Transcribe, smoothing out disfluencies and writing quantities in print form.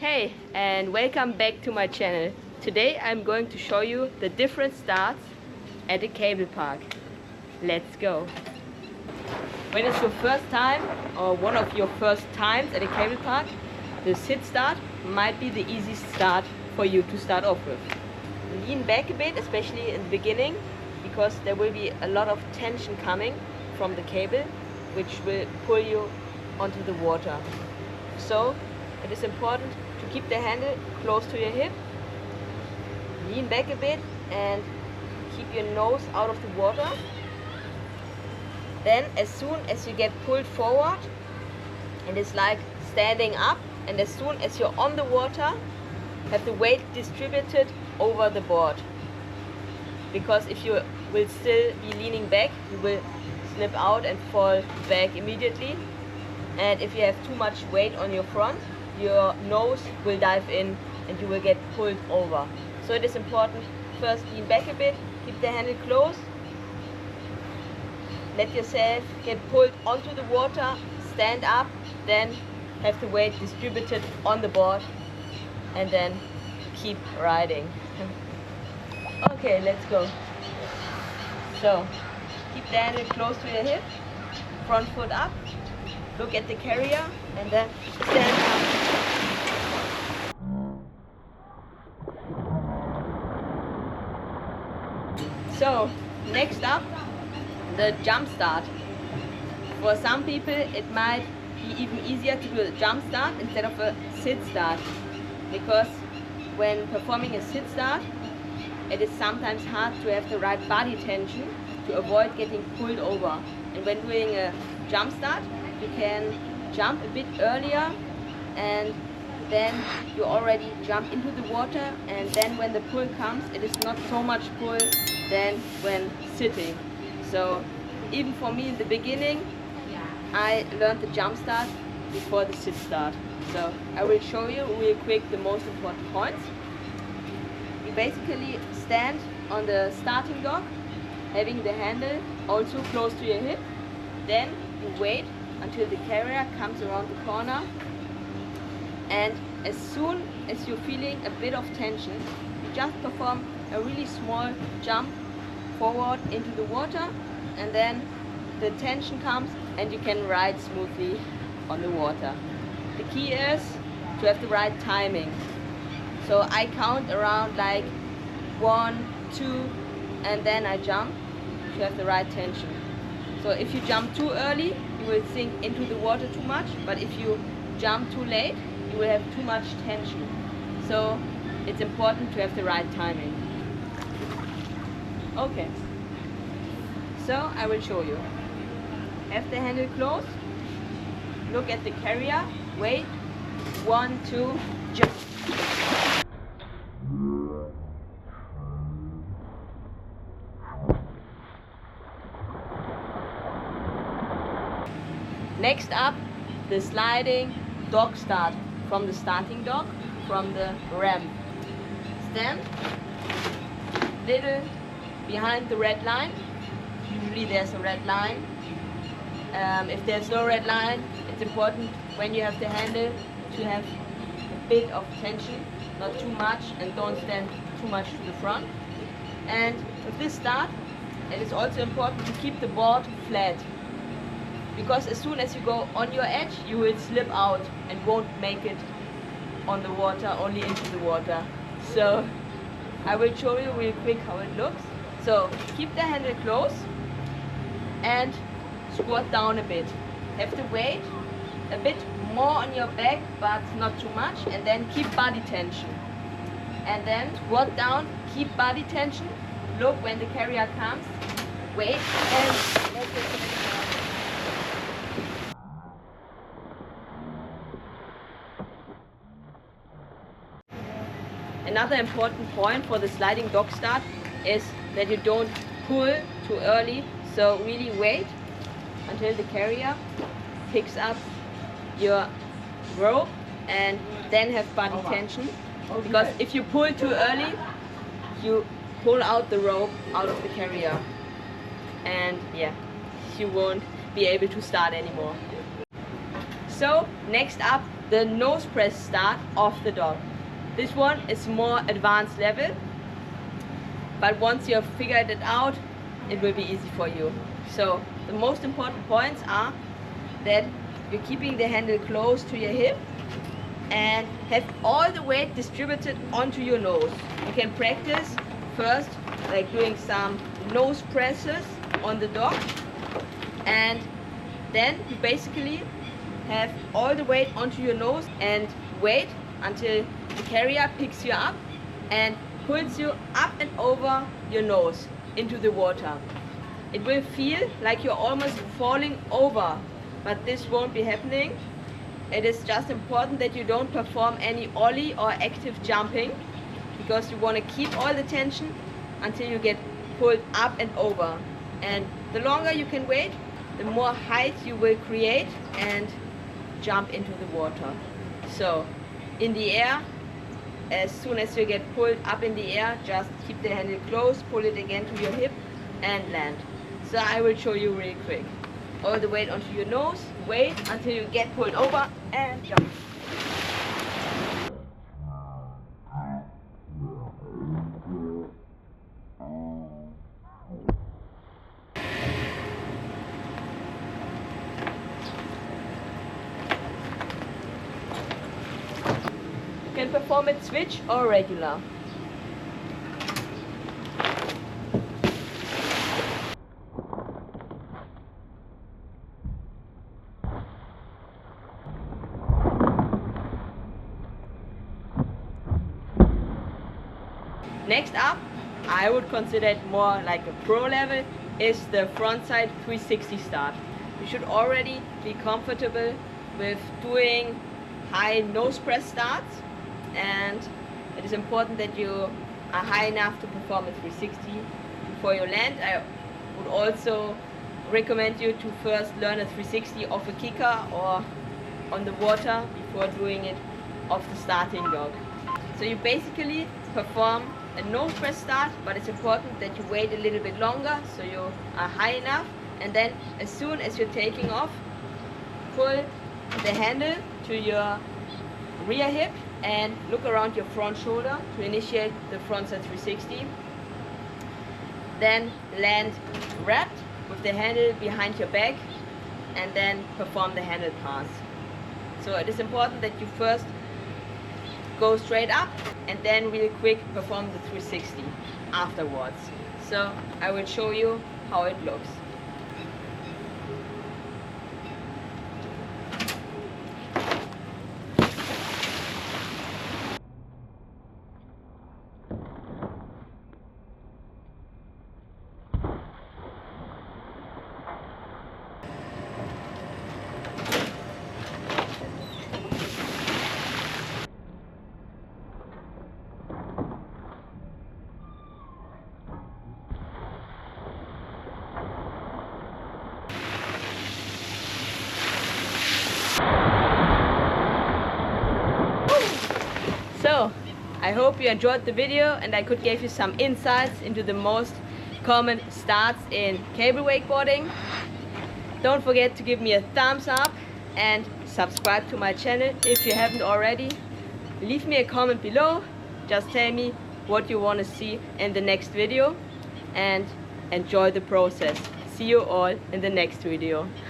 Hey, and welcome back to my channel. Today I'm going to show you the different starts at a cable park. Let's go! When it's your first time or one of your first times at a cable park, the sit start might be the easiest start for you to start off with. Lean back a bit, especially in the beginning, because there will be a lot of tension coming from the cable, which will pull you onto the water. So it is important to keep the handle close to your hip, lean back a bit and keep your nose out of the water. Then as soon as you get pulled forward, it is like standing up, and as soon as you're on the water, have the weight distributed over the board. Because if you will still be leaning back, you will slip out and fall back immediately. And if you have too much weight on your front, your nose will dive in and you will get pulled over. So it is important, first lean back a bit, keep the handle close, let yourself get pulled onto the water, stand up, then have the weight distributed on the board and then keep riding. Okay, let's go. So keep the handle close to your hip, front foot up, look at the carrier and then stand up. So next up, the jump start. For some people it might be even easier to do a jump start instead of a sit start, because when performing a sit start it is sometimes hard to have the right body tension to avoid getting pulled over. And when doing a jump start, you can jump a bit earlier and then you already jump into the water, and then when the pull comes it is not so much pull than when sitting. So even for me in the beginning, I learned the jump start before the sit start. So I will show you real quick the most important points. You basically stand on the starting dock, having the handle also close to your hip. Then you wait until the carrier comes around the corner, and as soon as you're feeling a bit of tension, you just perform a really small jump forward into the water, and then the tension comes and you can ride smoothly on the water. The key is to have the right timing. So I count around like 1, 2 and then I jump to have the right tension. So if you jump too early, you will sink into the water too much, but if you jump too late, you will have too much tension. So it's important to have the right timing. Okay, so I will show you. Have the handle close, look at the carrier, wait, 1, 2, jump. Next up, the sliding dock start from the starting dock, from the ramp. Stand little behind the red line. Usually there's a red line. If there's no red line, it's important when you have the handle to have a bit of tension, not too much, and don't stand too much to the front. And with this start, it is also important to keep the board flat, because as soon as you go on your edge, you will slip out and won't make it on the water, only into the water. So I will show you real quick how it looks. So keep the handle close and squat down a bit. Have the weight a bit more on your back, but not too much, and then keep body tension. And then squat down, keep body tension, look when the carrier comes, wait, and let it. Another important point for the sliding dock start is that you don't pull too early, so really wait until the carrier picks up your rope and then have body tension, because if you pull too early, you pull out the rope out of the carrier and yeah, you won't be able to start anymore. So next up, the nose press start off the dog. This one is more advanced level, but once you have figured it out, it will be easy for you. So the most important points are that you're keeping the handle close to your hip and have all the weight distributed onto your nose. You can practice first like doing some nose presses on the dog, and then you basically have all the weight onto your nose and wait until the carrier picks you up and pulls you up and over your nose into the water. It will feel like you're almost falling over, but this won't be happening. It is just important that you don't perform any ollie or active jumping, because you want to keep all the tension until you get pulled up and over. And the longer you can wait, the more height you will create and jump into the water. So in the air, as soon as you get pulled up in the air, just keep the handle close, pull it again to your hip and land. So I will show you really quick. All the weight onto your nose, wait until you get pulled over and jump. You can perform it switch or regular. Next up, I would consider it more like a pro level, is the frontside 360 start. You should already be comfortable with doing high nose press starts, and it is important that you are high enough to perform a 360 before you land. I would also recommend you to first learn a 360 off a kicker or on the water before doing it off the starting dog. So you basically perform a nose press start, but it's important that you wait a little bit longer so you are high enough, and then as soon as you're taking off, pull the handle to your rear hip and look around your front shoulder to initiate the frontside 360. Then land wrapped with the handle behind your back and then perform the handle pass. So it is important that you first go straight up and then really quick perform the 360 afterwards. So I will show you how it looks. So, I hope you enjoyed the video and I could give you some insights into the most common starts in cable wakeboarding. Don't forget to give me a thumbs up and subscribe to my channel if you haven't already. Leave me a comment below, just tell me what you want to see in the next video, and enjoy the process. See you all in the next video.